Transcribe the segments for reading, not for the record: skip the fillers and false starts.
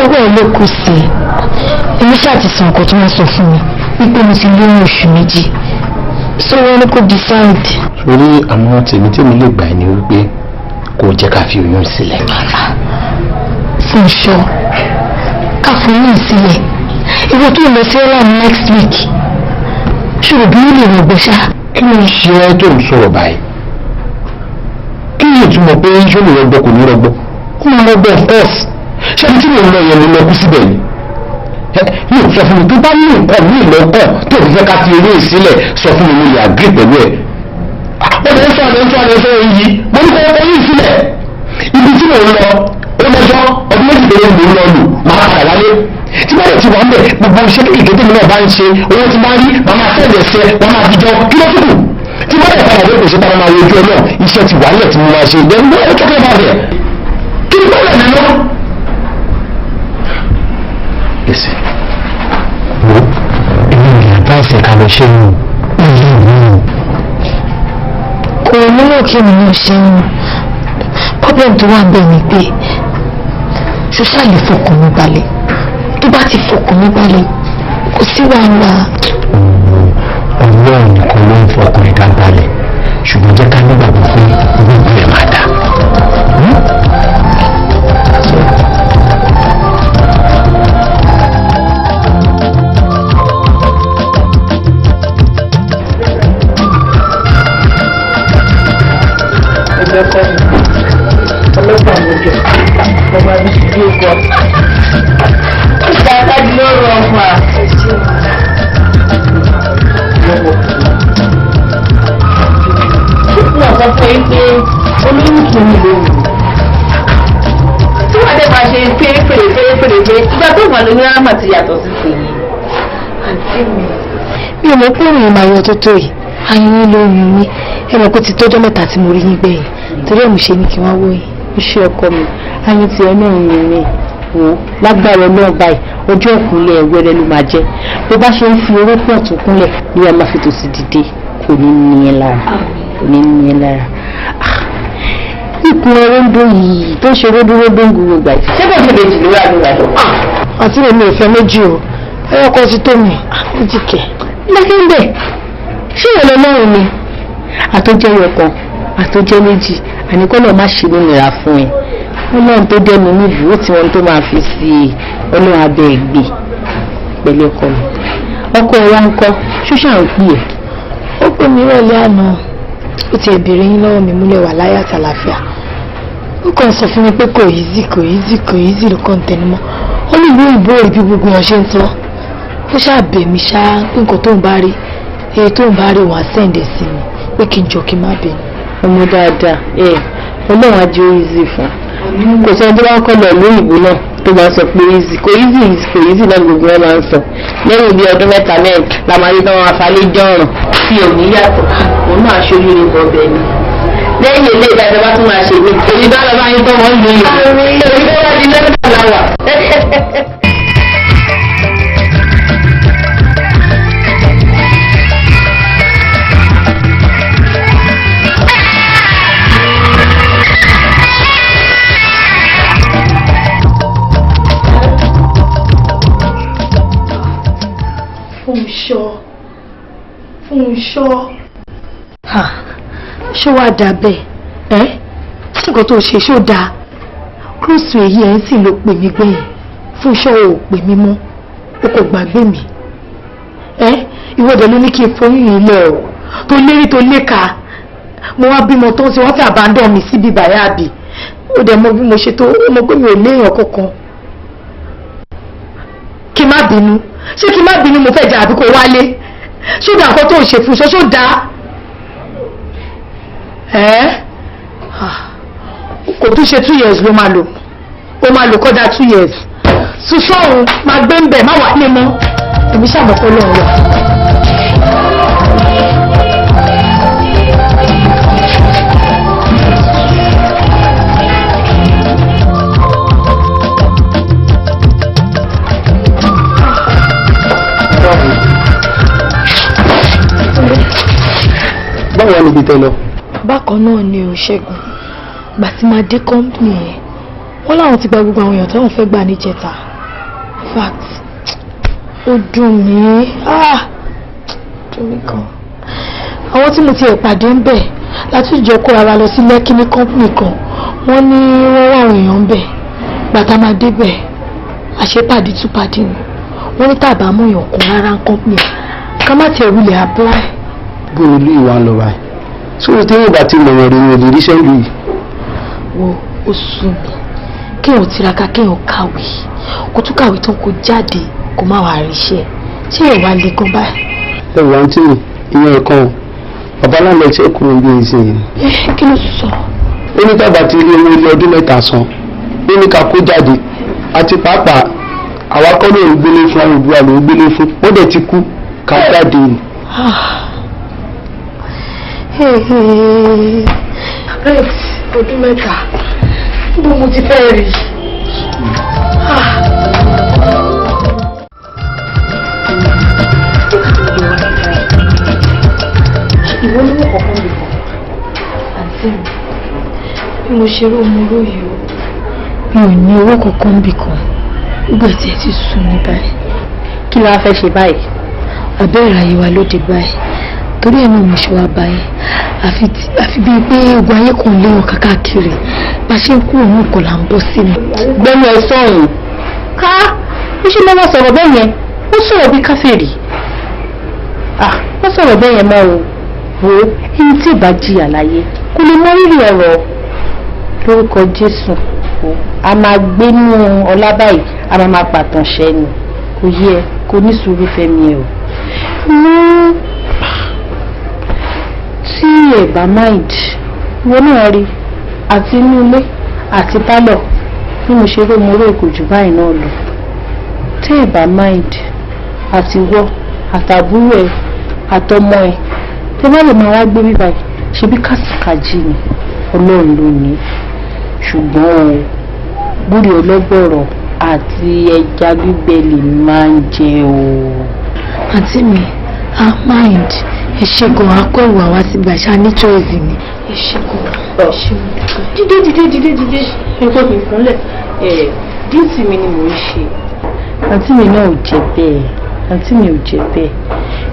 ọwọ́ ẹ̀ ló kù sí i. Èmi ṣáà ti sọ nǹkan tí wọ́n sọ fún mi wípé mo ti lóyún oṣù 2. So wọ́n ní kó decide. Sórí àwọn tèmi lè gbà ní wípé kò jẹ́ ká fi oyún sílẹ̀. Fúnṣọ́ ká fi oyún sílẹ̀. Ìwọ tó lọ sí ọ̀la next week. Ṣòro bí ó lè rọgbọ ṣá. Kí ló ń ṣe ẹ́ tó ń sọ̀rọ̀ báyìí? Kí ni ìtumọ̀ pé ṣó lè rọgbọ kò ní rọgbọ? Ó máa rọgbọ of course. Ṣé ibi tí mo ń lọ yẹn ló lọ kú síbẹ̀ ni? Yóò sọ fún mi tó bá ní nǹkan ní ìlọ́kọ̀ tó fi fẹ́ ká fi eré ìsílẹ̀ sọ fún mi mo lè agree pẹ̀lú ẹ̀. Ó lè sọ àdéhùn yìí mo ní kó oyún ìsílẹ̀. Ibi tí mo ń lọ ó lọ́jọ́ ọdún méjìlélógún mo ń lọ lù máa padà wálé. Tí bá yẹ ti wà ń bẹ̀ gbogbo iṣẹ́ kékeré tèmi náà bá ń ṣe owó tí máa rí màá máa fẹ́ẹ̀ lẹ́sẹ̀ wọ́n máa fi jọ kí ló túkù. Tí bá yẹ padà lóko ṣe máa wojú ẹ náà iṣẹ́ ti wà nílẹ̀ tí mo máa ṣe ìgbẹ́ ní ọjọ́ kí ló bá bẹ̀. Kí ni bọ́ọ̀lù ẹ̀ nínú? Listen. Ìfẹ́ ká lọ ṣe mú kò nílò kí mi náà ṣe ń problem tó wà bẹ́ẹ̀ ni pé ṣoṣà lè fọkàn mi balẹ̀ tó bá ti fọkàn mi balẹ̀ kò sí wàhálà. Ọlọ́run nìkan ló ń fọkàn ẹ̀dá balẹ̀ ṣùgbọ́n jẹ́ ká nígbàgbọ́ pé gbogbo ẹ̀ máa dà. Ọlọ́pàá lójó ọmọ ẹbí ti dé kọ́. Ìgbà tájú ló rọ ọmọ à. Ṣùgbọ́n ọ̀sán fún yín pé olóyún kì í lò wù. Tí wọ́n dé máa ṣe pérépérépérépérépé ìgbà tó wà lóyún àmà ti yàtọ̀ sí tèmi. Àǹtí mi. Mi ò mọ̀ pé òun máa yọ tó tó yìí ayún lóyún mi ẹ mọ̀ pé ti tọ́jọ́ mẹ́ta tí mo rí yín gbẹ̀yìn torí ẹ̀ mo ṣe ní kí wọ́n wó yín. Iṣẹ́ ọkọ mi ayún ti ẹ náà ń rìn wò lágbára náà báyìí ọjọ́ ìkúnlẹ̀ ẹ̀wẹ́rẹ́ ló máa jẹ́ bó bá ṣe ń fi owó pọ̀ tó kúnlẹ̀ ni wọ́n máa fi tòsí dìde kò ní ní ẹ lára kò ní ní ẹ lára. Ikùn ẹrọ́ndó yìí tó ṣe ródúródó ń gbogbo gbà yìí. Ṣé bẹ́ẹ̀ ni méjì ló wà lóra lọ? Àti èmi ò fẹ́ méjì o ẹyọ kan ti tó mi méjì kẹ̀. Lọ́kẹ́ńdẹ̀ ṣé ìwọ lọ́rùn ni àtọ́jẹ́ yọkan àtọ́jẹ́ méjì àníkọ́ náà má ṣe ló nira fún ẹ. Ọlọ́run tó dẹnu nílùú ó ti wọn tó máa fi sí i ọlọ́run abẹ́ ẹgbẹ́ pẹ̀lú ọkọ mi. Ọkọ ẹ wá ń kọ́ ṣóṣà ń pè é. Ó pè mí rọ̀lẹ́ àná ó ti ẹ̀bẹ̀rẹ̀ yín lọ́wọ́ mi múlẹ̀ wà láyé àtàlàfíà. Ó kàn sọ fún mi pé kò easy ló kàn tẹnumọ́. Ó ní ìlú ìbò ìbí gbogbo yàn ṣe ń tọ́. Ó ṣàbẹ̀ mi ṣá pé nǹkan tó ń bá rí èyí tó ń bá rí wàá sẹ́ǹdẹ̀ sí mi pé kí n jọ kí n má bẹ̀. Ọmọ dáadáa ọlọ́run ajé easy fún kò sọ ọdún wọn kọ́ lọ lóyìnbó náà tó máa sọ pé kò easy náà gbogbo wọn máa ń sọ lẹ́yìn bí ọdún mẹ́ta mẹ́rin la máa rí táwọn afálẹ́ jọ̀ràn tí ò ní yàtọ̀ òun náà ṣojú ní bọ́ọ̀bẹ ni lẹ́yìn ilé ìdájọ́ bá tún máa ṣe mí èyí bá lọ bá yín tọ́ wọ́n lù yìí èyí tó wá di lẹ́tà láwà. Fúnṣọ́ ṣó wá dà bẹ́ẹ̀ ṣé nǹkan tó ṣe ṣó dáa kúròsù èyí ẹ̀ ń sì ló pè mí gbẹ̀yìn Fúnṣọ́ ò pè mí mọ́ o kò gbàgbé mi ìwọ́dẹ̀ ló ní kí n foyún yìí lẹ̀ ọ́ tó lérí tó léka mo wá bímọ tó ń ti wọ́n fi àbádọ́ mi síbi bàyá àbí ó dẹ̀ mọ bí mo ṣe tó mọ pé mi ò léèyàn kankan kí má bínú ṣé kí má bínú mo fẹ́ jà àbí kò wálé ṣó dà nǹkan tó ń ṣe Fúnṣọ́ ṣó dà kò tún ṣe 2 years ló máa lò ó máa lò kọjá 2 years Ṣùṣọ́run máa gbé ń bẹ̀ má wà ní mọ́ èmi ṣàmọ̀pọ̀ lọ́wọ́ wà. Báwo ni ibi tẹ́ lọ? Bákan náà ni ò Ṣẹ́gun gbà tí máa dé kọ́ńpìnì yẹn wọ́n láwọn ti gba gbogbo àwọn èèyàn táwọn fẹ́ gbà níjẹta fact ó dùn mí dùn mí gan. Àwọn tí mo ti pàdé ń bẹ̀ láti jọ kóra wa lọ sí Lẹ́kí ní company kan wọ́n ní wọ́n wá àwọn èèyàn ń bẹ̀ gbàtà máa débẹ̀ àṣepàdé tún pàdé ni wọ́n ní tàbá mú èèyàn kan rárá ń company ká má tiẹ̀ wulẹ̀ apply. bó o lé ìwà lọ báyìí sórí tí yóò bá ti mọ̀ wọ̀n rèé lè ríṣẹ́ lù yìí. wo ó sún mi kéèyàn tiraka kéèyàn kàwé kó tún kàwé tán kó jáde kó má wàá ríṣẹ́ ṣé ẹ̀ wá lè gan báyìí. ẹ wà ń tì mí ìyẹn ẹ̀kan bàbá náà lọ sí ẹkùn ìgbé ìsìn. kí ló sọ. ó ní tábà ti rí owó ilé ọdún mẹ́ta san ó ní ká kó jáde àti pàápàá àwa kọ́ ló ń gbélé fún àwọn òbúwa ló ń gbélé fún ó dẹ̀ ti kú ká jáde. rent ọdún mẹ́ta bó mo ti fẹ́ rí. ìwọ ní wọ́n kọ̀ọ̀kan lè kọ̀ àǹtí mi bí mo ṣe rí ọmọ olóyè o mi ò ní owó kankan bì kan gbogbo ẹ̀tì ẹ̀ ti sùn ní báyìí. kí la fẹ́ ṣe báyìí. abẹ́rẹ́ ayé wa lóde báyìí torí ẹ̀ náà mo ṣe wá báyìí àfi bíi pé ogun ayé kan léwọn káàkiri bá ṣe ń kú òun kò là ń bọ́ sí mi. gbẹ́nu ẹ sọ̀rùn ká iṣẹ́ lọ́wọ́ sọ̀rọ̀ bẹ́ẹ̀ yẹn ó sọ̀rọ̀ bí káfíìrì wọ́n sọ̀rọ̀ bẹ́ẹ̀ yẹn mọ́ o wo ẹni tí ìbá jìyà láyé kò lè mọ rírì ọ̀rọ̀ lórúkọ Jésù a máa gbénú ọlá báyìí a máa pàtàn ṣẹ́ ni kò yẹ kò ní sùúrù fẹ́mi ẹ̀ o. tí ẹ bá mind ìwọ náà rí àti inú ilé àti pálọ̀ bí mo ṣe ró mo ró èkó jù báyìí náà lọ tí ẹ bá mind àti wọ àtàbúrò ẹ àtọmọ ẹ tí bá lè máa wá gbé bíbá yìí ṣebí kásìkájì ni Ọlọ́run ló ní ṣùgbọ́n o búrí ọlọ́gbọ̀rọ̀ àti ẹja gbígbẹ lè máa ń jẹ o. àǹtí mi mind ìṣègùn akọ ìwà wá sí gbàṣà ní choice ni ìṣègùn dídé ẹgbẹ́ mi fúnlẹ̀ díìtì mi ni mò ń ṣe. àǹtí mi náà ò jẹ́ bẹ́ẹ̀ àǹtí mi ò jẹ́ bẹ́ẹ̀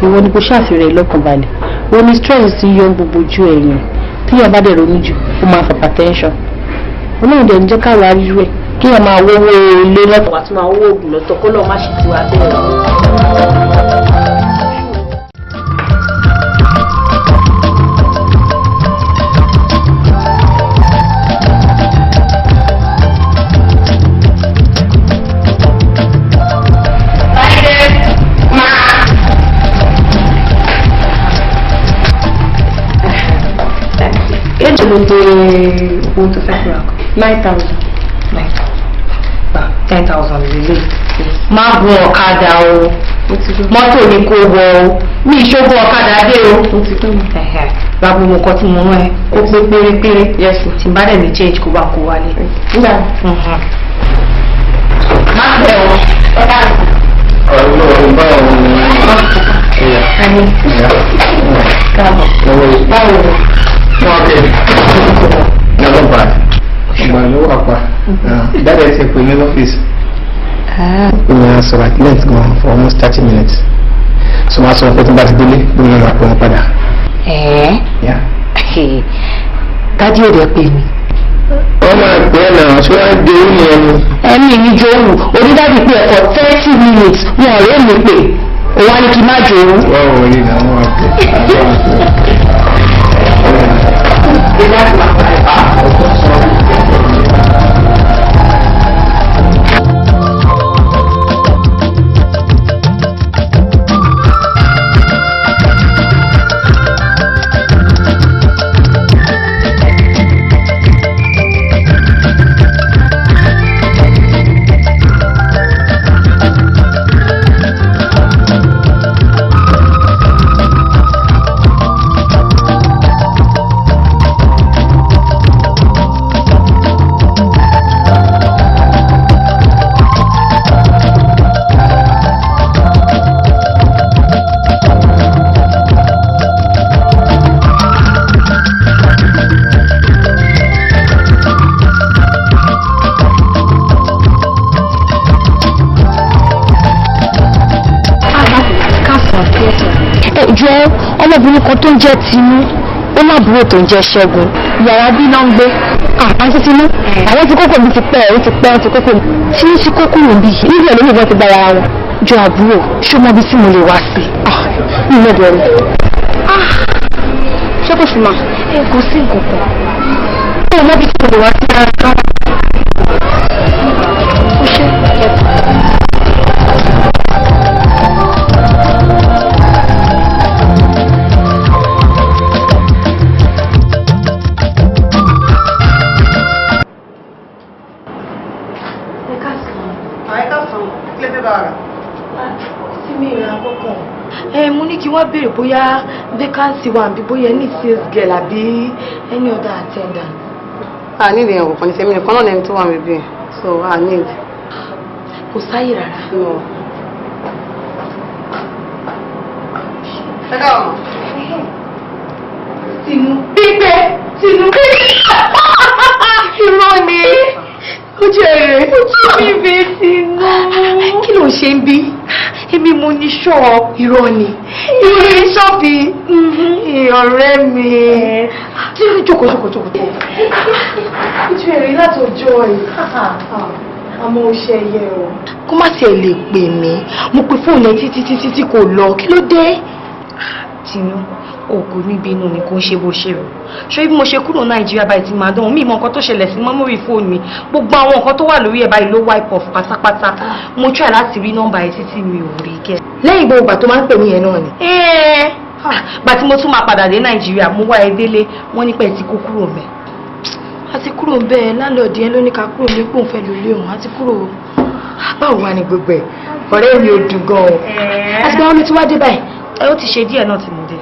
ìwọ ni kò ṣàfihàn lọ́kàn balẹ̀ wọ́n ní stress ti yọ gbogbo ojú ẹ̀yìn tí yàrá bá dẹ̀ ronú jù ó máa fa hypertension olóhùn dẹ̀ ń jẹ́ káwa rírú ẹ̀ kí yàrá máa wọ́wọ́ ilé lọ́tọ̀ àti máa wọ́wọ́ òògùn lọ́tọ̀ kó lọ́ọ́ má ṣe tiwa bẹ́ẹ̀. ló dé owó tó fẹ́ fún akọ. 9,000. 10,000 lélẹ̀. má gun ọ̀kadà o mọ́tò ni kò wọ o ní ìṣògo ọ̀kadà dé o. gba gbogbo nǹkan tí mo rán ẹ kó pé pérépéré tí n bá dẹ̀ ní change kó bá kó wálé. má pẹ́ o. ọ̀rọ̀ bá káàbọ̀ báwo ni. Okay. Never bad. Ṣùgbọ́n ló wà pa. Dáadáa ẹ ti pè mí lọ́fíìsì. We have sọ̀rọ̀ at length gan for almost 30 minutes. So máa sọ pé tí n bá ti délé bí mo máa pè wọ́n padà. Dádì ò dẹ̀ pè mí. Wọ́n máa pè é náà ṣé wọ́n á gbé orí ẹni. Ẹ̀mí mi jòwù onídàbí pé ẹ̀kọ́ 30 minutes wọn ò rí èmi pè òun á ní kí n má jòwù. Wọ́n ò rí náà wọ́n á pè. jọ ọmọbìnrin kan tó ń jẹ́ Tinú ó má búrò tó ń jẹ́ Ṣẹ́gun yàrá bí náà ń gbé àpáńtí Tinú àwọn ti kókò mi ti pẹ́ ti kókò mi tí ó ti kókò mi bí níbi ẹ̀ lórí ìbọn ti gbára wọn jọ àbúrò ṣó mọ bí tí mo lè wá sí ní ìlọ́dọ̀ rẹ̀ ṣé kò sí ma kò sí nǹkan kan ó mọ bí tí mo lè wá sí rárá. Mo ní kí wọ́n béèrè bóyá vacancy wà bí bóyá ní sales girl àbí any other attendant. I need ẹ̀yàn kọ̀ọ̀kan ní sẹ́mi nìkan náà lẹ́ni tó wà níbí so I need. Kò sáyè rárá. Ẹ káàmù. Tinú. Pípé Tinú. Irọ́ ni. Ojú ẹ̀rẹ̀. Ojú bíbí Tinú. Kí ló ń ṣe ń bí? Èmi mo ní ṣọ́ọ̀ irọ́ ni. Irọ́ ní ṣọ́ọ̀bì. Ọ̀rẹ́ mi. Tí ó jókòó. Ojú ẹ̀rẹ̀ láti ọjọ́ ẹ̀. Àmọ́ ó ṣe ẹyẹ o. Kó má tiẹ̀ lè pè mí. Mo pe fóònù ẹ títí kò lọ. Kí ló dé? Tinú. Òkú níbi inú mi kò ń ṣe bó ṣe rò. Ṣé bí mo ṣe kúrò Nàìjíríà báyìí ti máa dán mi mọ nǹkan tó ṣẹlẹ̀ sí mọ́mórì fóònù mi. Gbogbo àwọn nǹkan tó wà lórí ẹ̀ báyìí ló wipe off pátápátá. Mo try láti rí nọ́mbà ẹ̀ títí mi ò rí kẹ́. Lẹ́yìn gbogbo ìgbà tó máa ń pè mí yẹn náà ni. Gbà tí mo tún máa padà dé Nàìjíríà mo wá ẹ délé wọ́n ní pé ẹ ti kó kúrò mẹ́. A ti kúrò bẹ́ẹ̀ láńlọ́ọ̀dì yẹn ló ní ká kúrò ní pòun fẹ́ lólé òun a ti kúrò. Báwo wá ní gbogbo ẹ̀? Ọ̀rẹ́ mi ò dùn gan-an. Àti báwo ló ti wá dé báyìí? Ó ti ṣe díẹ̀ náà tí mo dé.